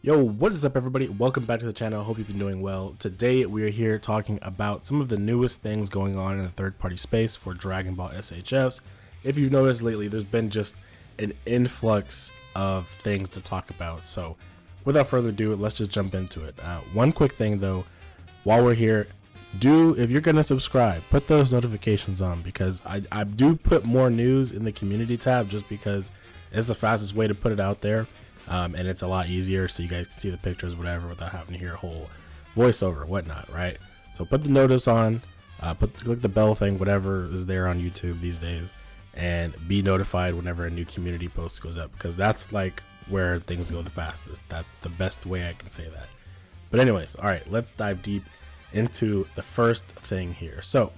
Yo, what is up everybody? Welcome back to the channel. I hope you've been doing well. Today we are here talking about some of the newest things going on in the third-party space for Dragon Ball SHFs. If you've noticed lately, there's been just an influx of things to talk about. So without further ado, let's just jump into it. One quick thing though, while we're here, if you're gonna subscribe, put those notifications on, because I do put more news in the community tab just because it's the fastest way to put it out there. And it's a lot easier so you guys can see the pictures, whatever, without having to hear a whole voiceover, whatnot, right? So put the notice on, click the bell thing, whatever is there on YouTube these days, and be notified whenever a new community post goes up, because that's like where things go the fastest. That's the best way I can say that. But anyways, all right, let's dive deep into the first thing here. So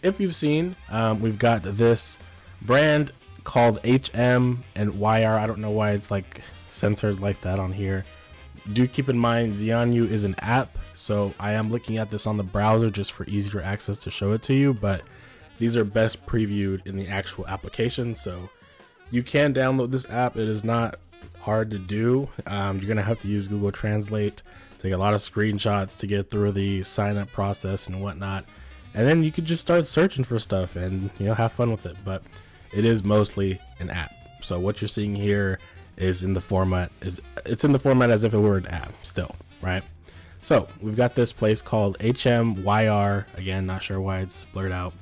if you've seen, we've got this brand called HM and YR. I don't know why it's like censored like that on here. Do keep in mind Xianyu is an app, so I am looking at this on the browser just for easier access to show it to you, but these are best previewed in the actual application, so you can download this app. It is not hard to do. You're gonna have to use Google Translate, take a lot of screenshots to get through the sign up process and whatnot, and then you could just start searching for stuff and have fun with it. But it is mostly an app. So what you're seeing here is in the format as if it were an app still, right? So we've got this place called HMYR, again, not sure why it's blurred out,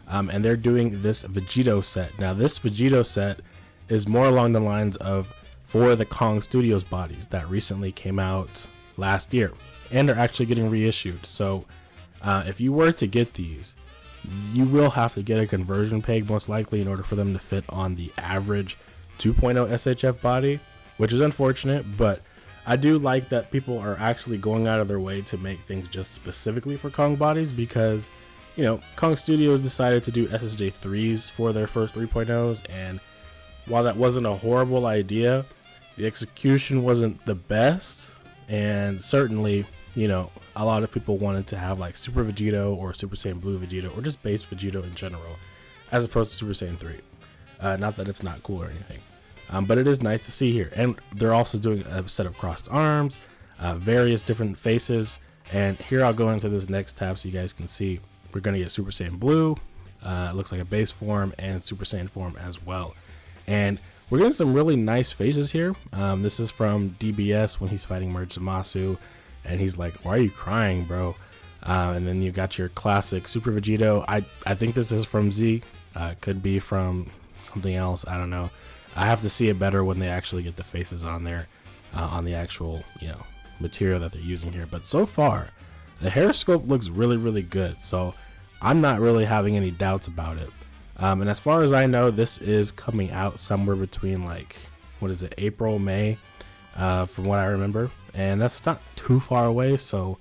and they're doing this Vegito set. Now this Vegito set is more along the lines of for the Kong Studios bodies that recently came out last year and are actually getting reissued. So if you were to get these, you will have to get a conversion peg most likely in order for them to fit on the average 2.0 SHF body, which is unfortunate, but I do like that people are actually going out of their way to make things just specifically for Kong bodies, because Kong Studios decided to do SSJ 3s for their first 3.0s, and while that wasn't a horrible idea, the execution wasn't the best, and certainly a lot of people wanted to have like Super Vegito or Super Saiyan Blue Vegito or just base Vegito in general, as opposed to Super Saiyan 3. Not that it's not cool or anything, but it is nice to see here. And they're also doing a set of crossed arms, various different faces. And here I'll go into this next tab so you guys can see. We're going to get Super Saiyan Blue, it looks like a base form, and Super Saiyan form as well. And we're getting some really nice faces here. This is from DBS when he's fighting Merge Zamasu. And he's like, "Why are you crying, bro?" And then you got your classic Super Vegito. I think this is from Z. Could be from something else. I don't know. I have to see it better when they actually get the faces on there, on the actual material that they're using here. But so far, the hair sculpt looks really, really good. So I'm not really having any doubts about it. And as far as I know, this is coming out somewhere between April, May, from what I remember. And that's not too far away, so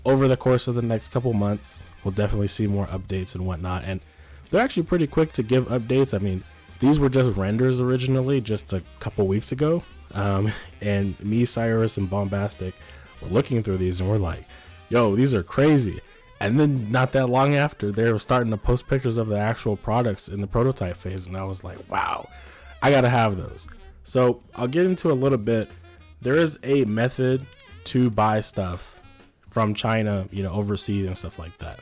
over the course of the next couple months we'll definitely see more updates and whatnot. And they're actually pretty quick to give updates. I mean, these were just renders originally just a couple weeks ago, and me, Cyrus, and Bombastic were looking through these and we're like, yo, these are crazy. And then not that long after, they were starting to post pictures of the actual products in the prototype phase, and I was like, wow, I gotta have those. So I'll get into a little bit. There is a method to buy stuff from China, overseas and stuff like that.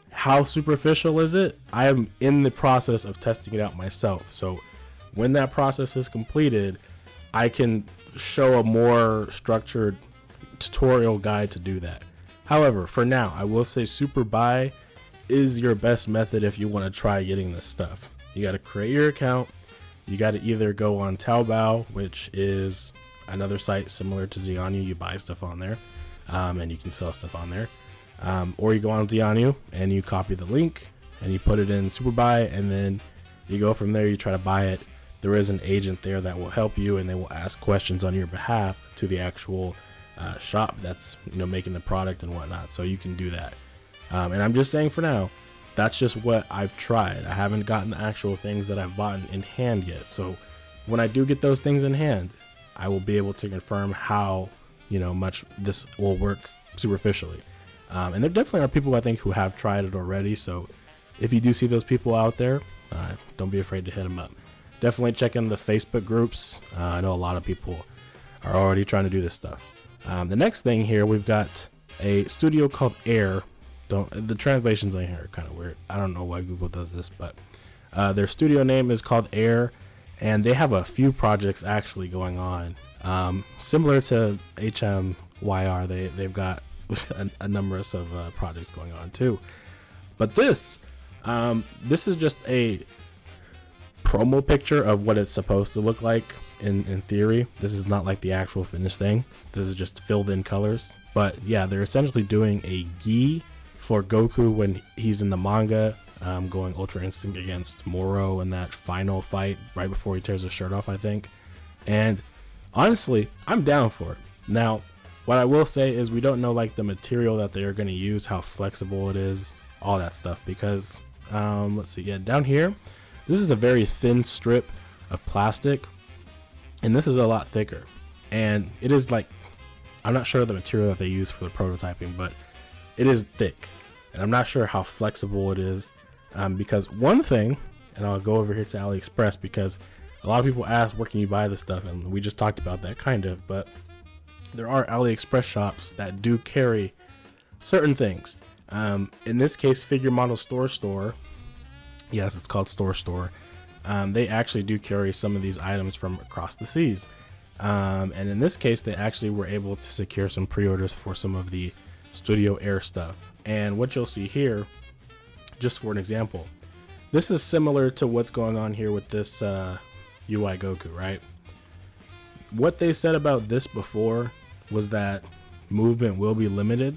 How superficial is it? I am in the process of testing it out myself. So when that process is completed, I can show a more structured tutorial guide to do that. However, for now, I will say super buy is your best method if you want to try getting this stuff. You got to create your account. You got to either go on Taobao, which is another site similar to Xianyu. You buy stuff on there, and you can sell stuff on there, or you go on Xianyu and you copy the link and you put it in super buy, and then you go from there. You try to buy it. There is an agent there that will help you, and they will ask questions on your behalf to the actual shop that's making the product and whatnot, so you can do that. And I'm just saying, for now, that's just what I've tried. I haven't gotten the actual things that I've bought in hand yet, so when I do get those things in hand, I will be able to confirm how much this will work superficially. And there definitely are people, I think, who have tried it already. So if you do see those people out there, don't be afraid to hit them up. Definitely check in the Facebook groups. I know a lot of people are already trying to do this stuff. The next thing here, we've got a studio called Air. The translations on here are kind of weird. I don't know why Google does this, but their studio name is called Air, and they have a few projects actually going on. Similar to HMYR, they've got a numerous of projects going on too. But this is just a promo picture of what it's supposed to look like in theory. This is not like the actual finished thing. This is just filled in colors. But yeah, they're essentially doing a gi for Goku when he's in the manga, going Ultra Instinct against Moro in that final fight right before he tears his shirt off, I think. And honestly, I'm down for it. Now, what I will say is we don't know like the material that they're going to use, how flexible it is, all that stuff, because let's see, yeah, down here, this is a very thin strip of plastic, and this is a lot thicker, and it is like, I'm not sure the material that they use for the prototyping, but it is thick, and I'm not sure how flexible it is, because one thing, and I'll go over here to AliExpress because a lot of people ask where can you buy this stuff, and we just talked about that kind of, but there are AliExpress shops that do carry certain things. In this case, Figure Model Store, yes, it's called Store. They actually do carry some of these items from across the seas. And in this case, they actually were able to secure some pre-orders for some of the Studio Air stuff. And what you'll see here, just for an example, this is similar to what's going on here with this UI Goku, right? What they said about this before was that movement will be limited,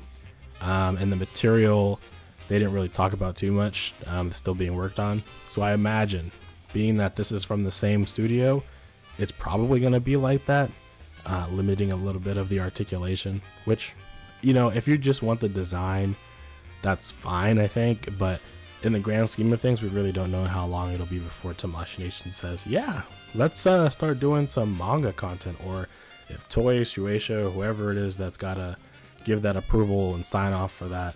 and the material they didn't really talk about too much. It's still being worked on. So I imagine, being that this is from the same studio, it's probably going to be like that, limiting a little bit of the articulation, which, you know, if you just want the design, that's fine, I think. But in the grand scheme of things, we really don't know how long it'll be before Tamashii Nation says, yeah, let's start doing some manga content, or if Toei, Shueisha, whoever it is that's got to give that approval and sign off for that,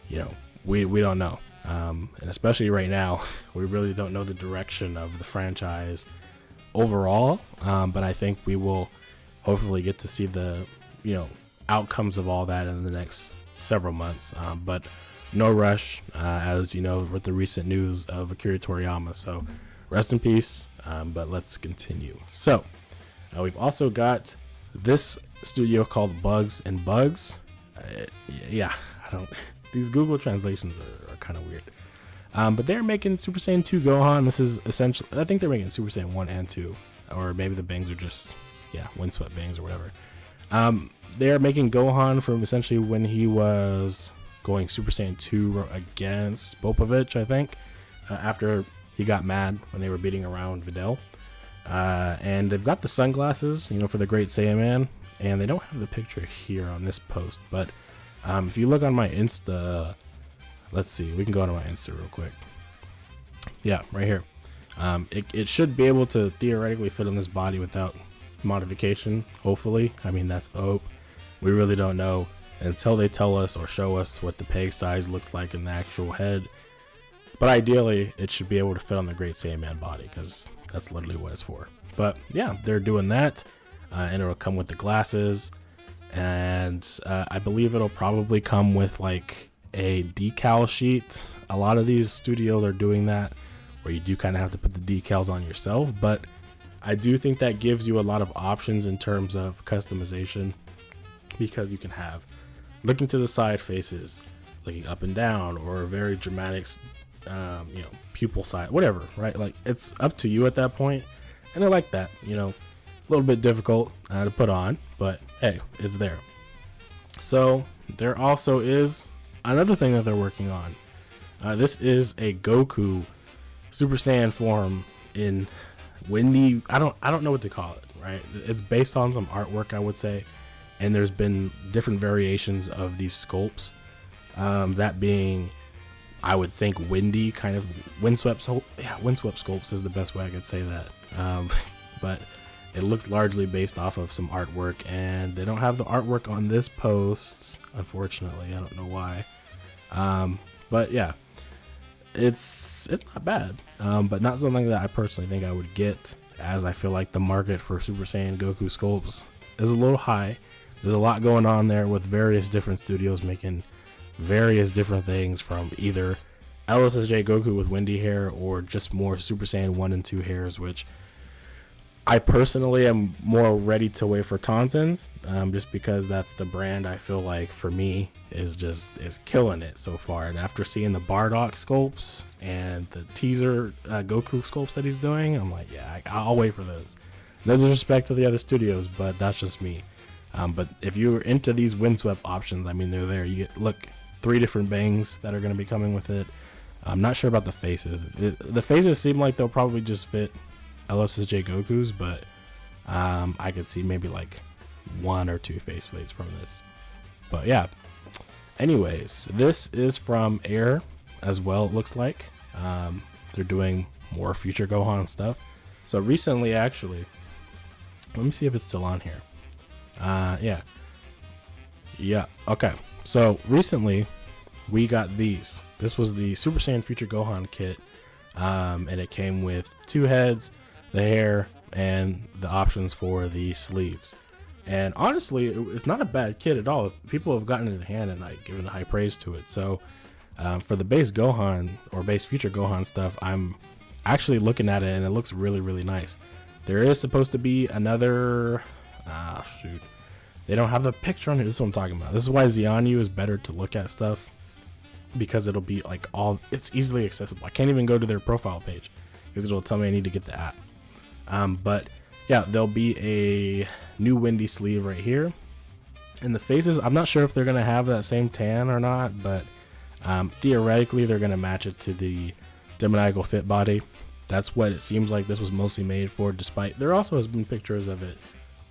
you know, we don't know. And especially right now, we really don't know the direction of the franchise overall. But I think we will hopefully get to see the, you know, outcomes of all that in the next several months. But no rush, as you know, with the recent news of Akira Toriyama. So rest in peace. But let's continue. So we've also got this studio called Bugs and Bugs. Yeah, these Google translations are kind of weird. But they're making Super Saiyan 2 Gohan. This is essentially, I think they're making Super Saiyan 1 and 2, or maybe the bangs are just, yeah, windswept bangs or whatever. They're making Gohan from essentially when he was going Super Saiyan 2 against Popovich, I think, after he got mad when they were beating around Videl. And they've got the sunglasses, you know, for the Great Saiyaman, and they don't have the picture here on this post, but if you look on my Insta, let's see, we can go to my Insta real quick. Yeah, right here. It should be able to theoretically fit on this body without modification, hopefully. I mean, that's the hope. We really don't know until they tell us or show us what the peg size looks like in the actual head. But ideally, it should be able to fit on the Great Saiyaman body, because that's literally what it's for. But yeah, they're doing that, and it'll come with the glasses, and I believe it'll probably come with like a decal sheet. A lot of these studios are doing that, where you do kind of have to put the decals on yourself, but I do think that gives you a lot of options in terms of customization, because you can have looking to the side faces, looking up and down, or very dramatic, you know, pupil side, whatever, right? Like, it's up to you at that point. And I like that, you know, a little bit difficult to put on, but hey, it's there. So there also is another thing that they're working on. This is a Goku Super Saiyan form in windy. I don't know what to call it, right? It's based on some artwork, I would say, and there's been different variations of these sculpts. That being, I would think, windy, kind of windswept. Yeah, windswept sculpts is the best way I could say that. But it looks largely based off of some artwork, and they don't have the artwork on this post, unfortunately. I don't know why. But yeah, it's not bad, but not something that I personally think I would get, as I feel like the market for Super Saiyan Goku sculpts is a little high. There's a lot going on there with various different studios making various different things, from either LSSJ Goku with windy hair or just more Super Saiyan 1 and 2 hairs, which I personally am more ready to wait for Tauntauns, just because that's the brand I feel like for me is killing it so far. And after seeing the Bardock sculpts and the teaser Goku sculpts that he's doing, I'm like, yeah, I'll wait for those. No disrespect to the other studios, but that's just me. But if you're into these windswept options, I mean, they're there. You get 3 different bangs that are going to be coming with it. I'm not sure about the faces. The faces seem like they'll probably just fit LSSJ Goku's, but I could see maybe like 1 or 2 faceplates from this. But yeah, anyways, this is from Air as well, it looks like. They're doing more Future Gohan stuff. So recently, actually, let me see if it's still on here. Yeah, okay. So recently we got these. This was the Super Saiyan Future Gohan kit, and it came with 2 heads, the hair, and the options for the sleeves. And honestly, it's not a bad kit at all. If people have gotten it in hand and like given high praise to it. So for the base Gohan or base Future Gohan stuff, I'm actually looking at it and it looks really, really nice. There is supposed to be another shoot, they don't have the picture on here. This is what I'm talking about. This is why Xianyu is better to look at stuff, because it'll be like it's easily accessible. I can't even go to their profile page because it'll tell me I need to get the app. But yeah, there'll be a new windy sleeve right here. And the faces, I'm not sure if they're gonna have that same tan or not, but theoretically they're gonna match it to the demoniacal fit body. That's what it seems like this was mostly made for, despite there also has been pictures of it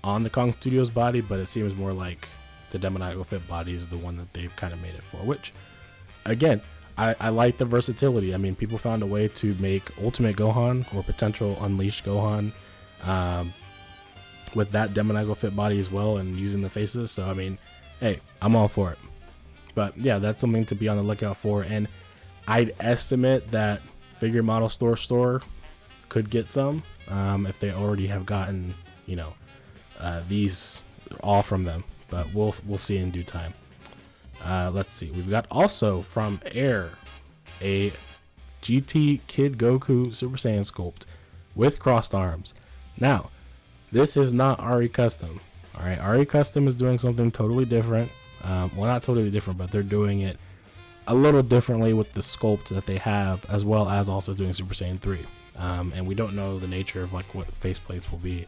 on the Kong Studios body, but it seems more like the demoniacal fit body is the one that they've kind of made it for, which again, I like the versatility. I mean, people found a way to make Ultimate Gohan or potential Unleashed Gohan with that demoniacal fit body as well, and using the faces. So I mean, hey, I'm all for it. But yeah, that's something to be on the lookout for. And I'd estimate that Figure Model Store could get some if they already have gotten, you know, these all from them. But we'll see in due time. Let's see. We've got also from Air a GT Kid Goku Super Saiyan sculpt with crossed arms. Now, this is not Ari Custom. All right, Ari Custom is doing something totally different. Well, not totally different, but they're doing it a little differently with the sculpt that they have, as well as also doing Super Saiyan 3. And we don't know the nature of like what faceplates will be,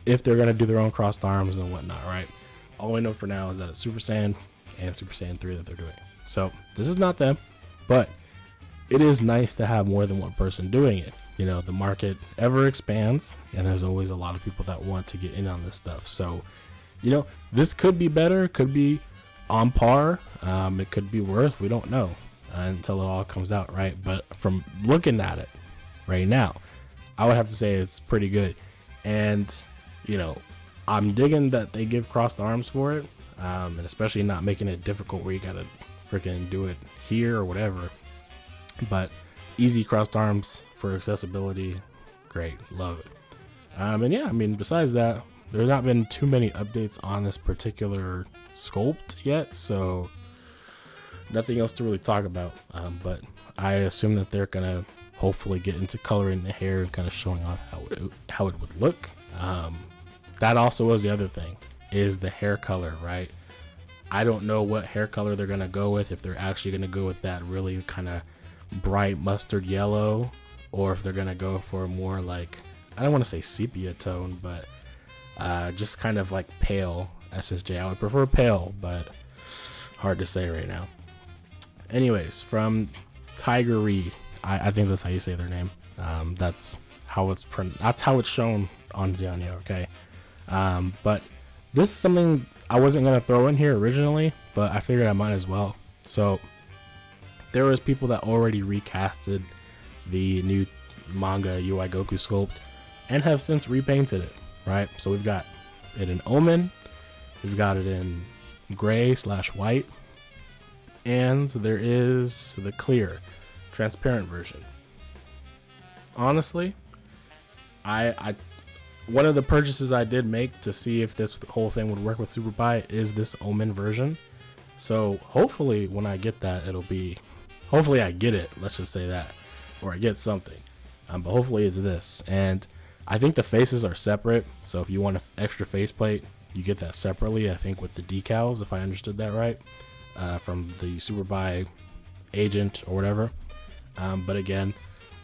if they're gonna do their own crossed arms and whatnot. Right. All we know for now is that it's Super Saiyan and Super Saiyan 3 that they're doing. So this is not them, but it is nice to have more than one person doing it. You know, the market ever expands, and there's always a lot of people that want to get in on this stuff. So, you know, this could be better, could be on par, it could be worse. We don't know until it all comes out, right? But from looking at it right now, I would have to say it's pretty good. And, you know, I'm digging that they give crossed arms for it, and especially not making it difficult where you gotta freaking do it here or whatever. But easy crossed arms for accessibility, great, love it. And yeah, I mean, besides that, there's not been too many updates on this particular sculpt yet, so nothing else to really talk about. But I assume that they're gonna hopefully get into coloring the hair and kind of showing off how it would look. That also was the other thing, is the hair color, right? I don't know what hair color they're gonna go with, if they're actually gonna go with that really kind of bright mustard yellow, or if they're gonna go for more like, I don't want to say sepia tone, but just kind of like pale SSJ. I would prefer pale, but hard to say right now. Anyways, from Tigery, I think that's how you say their name. That's how it's shown on Xianyu, okay? But this is something I wasn't gonna throw in here originally, but I figured I might as well. So there was people that already recasted the new manga UI Goku sculpt and have since repainted it, right? So we've got it in Omen, we've got it in gray/white, and there is the clear, transparent version. Honestly, I one of the purchases I did make to see if this whole thing would work with Super Buy is this Omen version. So hopefully when I get that, hopefully I get it. Let's just say that, or I get something. But hopefully it's this. And I think the faces are separate. So if you want an extra faceplate, you get that separately. I think with the decals, if I understood that right, from the Super Buy agent or whatever. But again,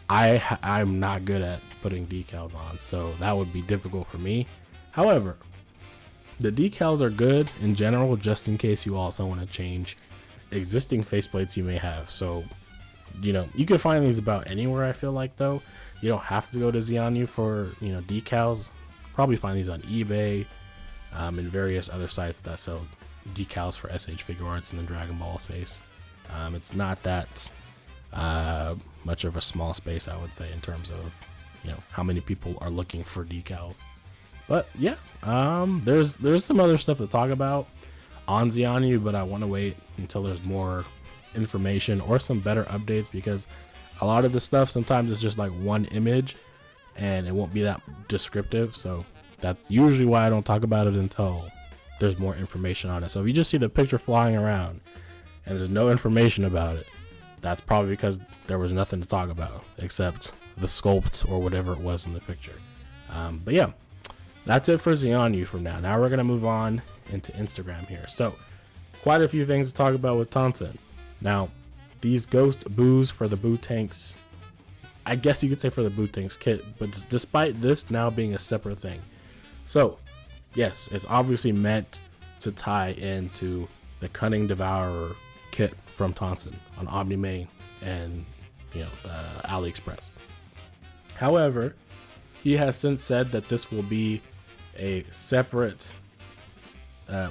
I'm not good at putting decals on, so that would be difficult for me. However, the decals are good in general, just in case you also want to change existing faceplates you may have. So, you know, you can find these about anywhere, I feel like, though. You don't have to go to Xianu for, you know, decals. Probably find these on eBay, and various other sites that sell decals for SH Figuarts in the Dragon Ball space. It's not that much of a small space, I would say, in terms of, you know, how many people are looking for decals. But yeah, there's some other stuff to talk about on Xianu, but I want to wait until there's more information or some better updates, because a lot of the stuff sometimes it's just like one image and it won't be that descriptive. So that's usually why I don't talk about it until there's more information on it. So if you just see the picture flying around and there's no information about it, that's probably because there was nothing to talk about except the sculpt or whatever it was in the picture. But yeah, that's it for Xianu from now. Now we're going to move on into Instagram here. So quite a few things to talk about with Tonson. Now, these ghost boos for the Boo Tanks, I guess you could say for the Boo Tanks kit, but despite this now being a separate thing. So yes, it's obviously meant to tie into the Cunning Devourer kit from Tonson on OmniMay and, you know, AliExpress. However, he has since said that this will be a separate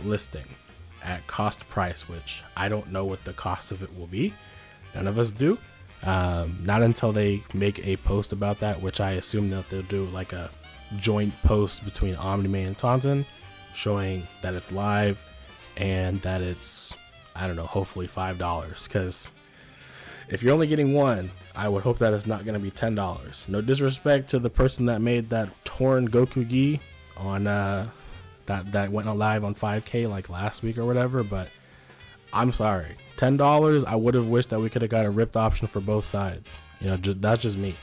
listing at cost price, which I don't know what the cost of it will be. None of us do. Not until they make a post about that, which I assume that they'll do like a joint post between OmniMay and Tonson showing that it's live and that it's, I don't know, hopefully $5, because if you're only getting one, I would hope that it's not going to be $10. No disrespect to the person that made that torn Goku gi on that went live on 5K like last week or whatever, but I'm sorry, $10. I would have wished that we could have got a ripped option for both sides. You know, that's just me.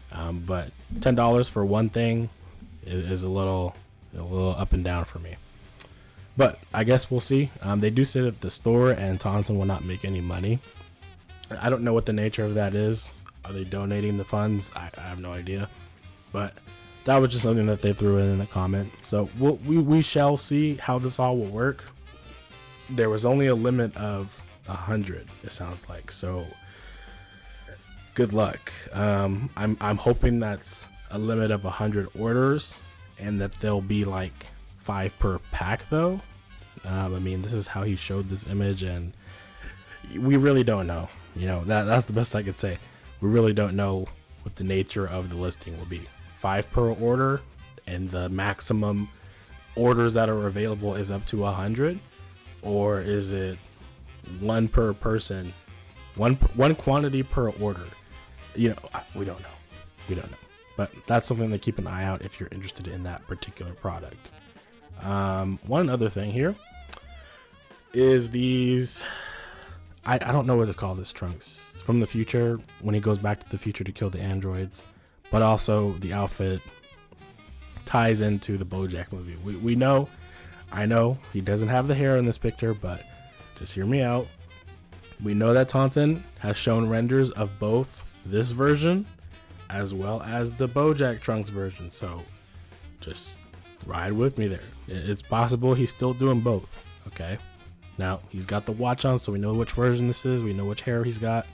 But $10 for one thing is a little up and down for me. But I guess we'll see. They do say that the store and Tonson will not make any money. I don't know what the nature of that is. Are they donating the funds? I have no idea. But that was just something that they threw in the comment. So we shall see how this all will work. There was only a limit of 100, it sounds like. So good luck. I'm hoping that's a limit of 100 orders and that there'll be like 5 per pack though. I mean, this is how he showed this image, and we really don't know. You know, that's the best I could say. We really don't know what the nature of the listing will be. 5 per order, and the maximum orders that are available is up to 100, or is it 1 per person, one quantity per order? You know, we don't know. But that's something to keep an eye out if you're interested in that particular product. One other thing here is these, I don't know what to call this, Trunks. It's from the future, when he goes back to the future to kill the androids, but also the outfit ties into the BoJack movie. We know, I know he doesn't have the hair in this picture, but just hear me out. We know that Tonson has shown renders of both this version as well as the BoJack Trunks version, so just ride with me there. It's possible he's still doing both. Okay, now he's got the watch on, so we know which version this is. We know which hair he's got.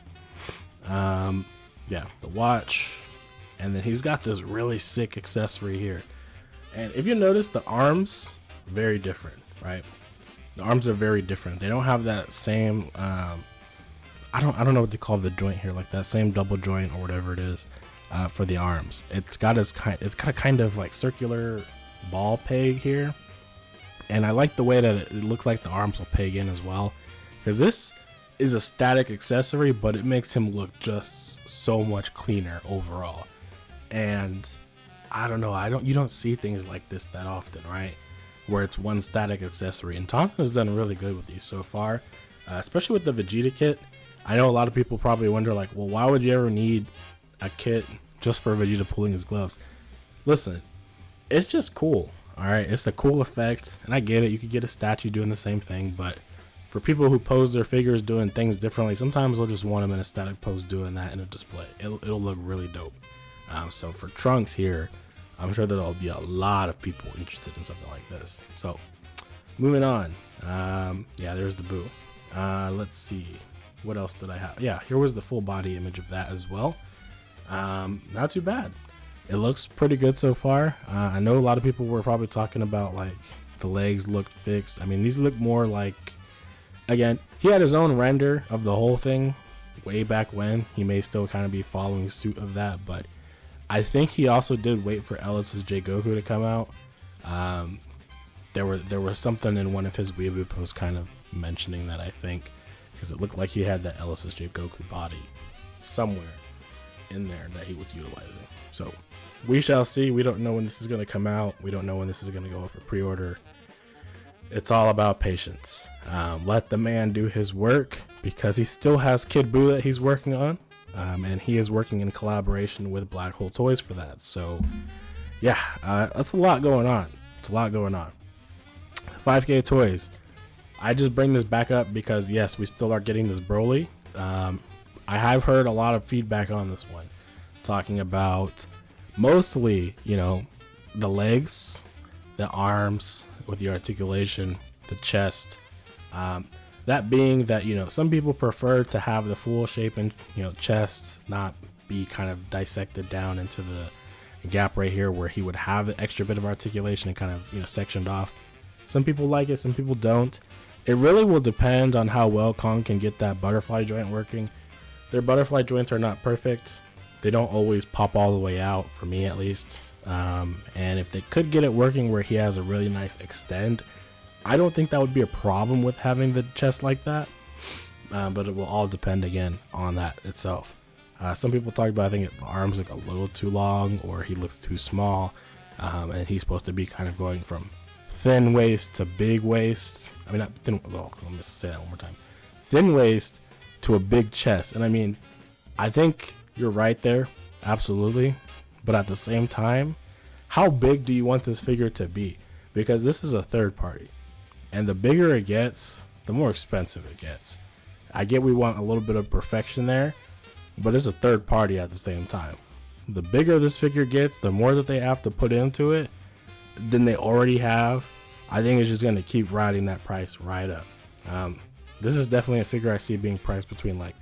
Yeah, the watch, and then he's got this really sick accessory here. And if you notice, the arms very different, right? The arms are very different. They don't have that same I don't know what they call the joint here, like that same double joint or whatever it is for the arms. It's got a kind of like circular ball peg here, and I like the way that it looks like the arms will peg in as well, because this is a static accessory, but it makes him look just so much cleaner overall. And I don't know. You don't see things like this that often, right? Where it's one static accessory. And Tauntaun has done really good with these so far, especially with the Vegeta kit. I know a lot of people probably wonder, like, well, why would you ever need a kit just for Vegeta pulling his gloves? Listen, it's just cool. All right, it's a cool effect, and I get it. You could get a statue doing the same thing, but for people who pose their figures doing things differently, sometimes they'll just want them in a static pose doing that in a display. It'll look really dope. So for Trunks here, I'm sure there'll be a lot of people interested in something like this. So moving on. Yeah, there's the Boo. Let's see. What else did I have? Yeah, here was the full body image of that as well. Not too bad. It looks pretty good so far. I know a lot of people were probably talking about like the legs looked fixed. I mean, these look more like, again, he had his own render of the whole thing way back when. He may still kind of be following suit of that, but I think he also did wait for SH Goku to come out. There was something in one of his Weeaboo posts kind of mentioning that, I think, because it looked like he had that SH Goku body somewhere in there that he was utilizing. So we shall see. We don't know when this is going to come out. We don't know when this is going to go for pre-order. It's all about patience. Let the man do his work, because he still has Kid Buu that he's working on, and he is working in collaboration with Black Hole Toys for that. So yeah, that's a lot going on. It's a lot going on. 5K Toys. I just bring this back up because yes, we still are getting this Broly. I have heard a lot of feedback on this one, talking about mostly, you know, the legs, the arms with the articulation, the chest. That being that, you know, some people prefer to have the full shape and, you know, chest not be kind of dissected down into the gap right here where he would have the extra bit of articulation and kind of, you know, sectioned off. Some people like it, some people don't. It really will depend on how well Kong can get that butterfly joint working. Their butterfly joints are not perfect. They don't always pop all the way out, for me at least. And if they could get it working where he has a really nice extend, I don't think that would be a problem with having the chest like that. But it will all depend again on that itself. Some people talk about, I think the arms look a little too long, or he looks too small. And he's supposed to be kind of going from thin waist to big waist. I mean, not thin. Well, let me say that one more time. Thin waist to a big chest. And I mean, I think you're right there, absolutely. But at the same time, how big do you want this figure to be? Because this is a third party, and the bigger it gets, the more expensive it gets. I get we want a little bit of perfection there, but it's a third party at the same time. The bigger this figure gets, the more that they have to put into it than they already have. I think it's just going to keep riding that price right up. This is definitely a figure I see being priced between like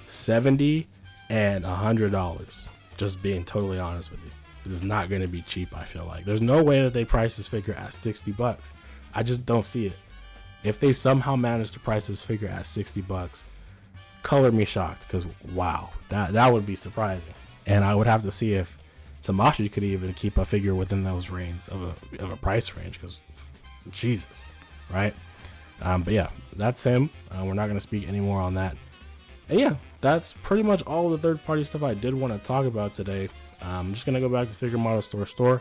$70 and $100. Just being totally honest with you, this is not going to be cheap. I feel like there's no way that they price this figure at $60. I just don't see it. If they somehow manage to price this figure at $60, color me shocked, because wow, that would be surprising. And I would have to see if Tamashi could even keep a figure within those range of a price range, because Jesus, right? But yeah, that's him. We're not going to speak anymore on that. And yeah, that's pretty much all of the third-party stuff I did want to talk about today. I'm just going to go back to Figure Model Store.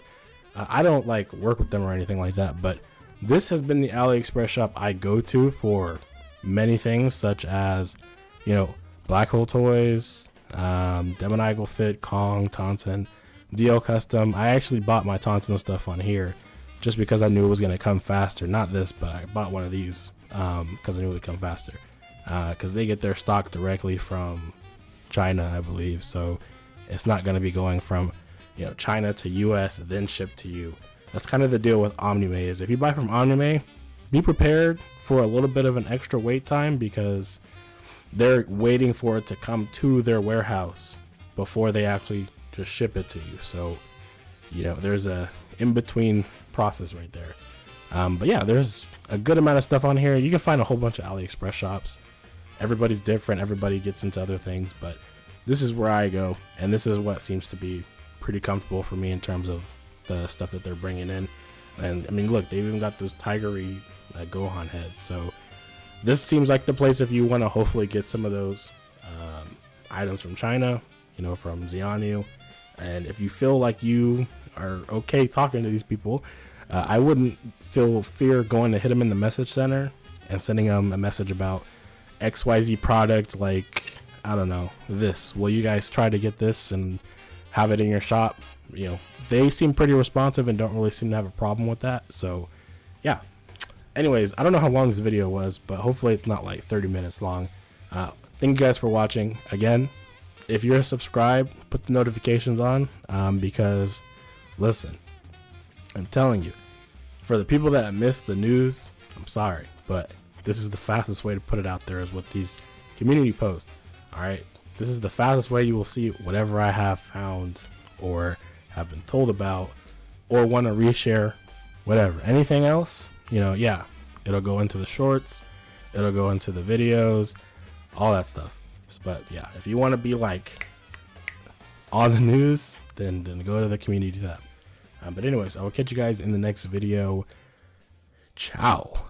I don't like work with them or anything like that, but this has been the AliExpress shop I go to for many things, such as, you know, Black Hole Toys, Demon Fit, Kong, Tauntaun, DL Custom. I actually bought my Tauntaun stuff on here just because I knew it was going to come faster. Not this, but I bought one of these because I knew it would come faster. Because they get their stock directly from China, I believe. So it's not going to be going from, you know, China to US and then shipped to you. That's kind of the deal with Omnime, is if you buy from Omnime, be prepared for a little bit of an extra wait time, because they're waiting for it to come to their warehouse before they actually just ship it to you. So, you know, there's a in-between process right there. But yeah, there's a good amount of stuff on here. You can find a whole bunch of AliExpress shops. Everybody's different. Everybody gets into other things, but this is where I go, and this is what seems to be pretty comfortable for me in terms of the stuff that they're bringing in. And I mean, look, they've even got those tigery Gohan heads. So this seems like the place if you want to hopefully get some of those items from China, you know, from Xiaonu, And if you feel like you are okay talking to these people, I wouldn't feel fear going to hit them in the message center and sending them a message about XYZ product, like, I don't know, this. Will you guys try to get this and have it in your shop? You know, they seem pretty responsive and don't really seem to have a problem with that. So, yeah. Anyways, I don't know how long this video was, but hopefully it's not like 30 minutes long. Thank you guys for watching. Again, if you're subscribed, put the notifications on, because, listen, I'm telling you, for the people that missed the news, I'm sorry, but this is the fastest way to put it out there is with these community posts. All right, this is the fastest way you will see whatever I have found or have been told about or want to reshare, whatever. Anything else, you know, yeah, it'll go into the shorts, it'll go into the videos, all that stuff. But yeah, if you want to be like on the news, then go to the community tab. But anyways, I will catch you guys in the next video. Ciao.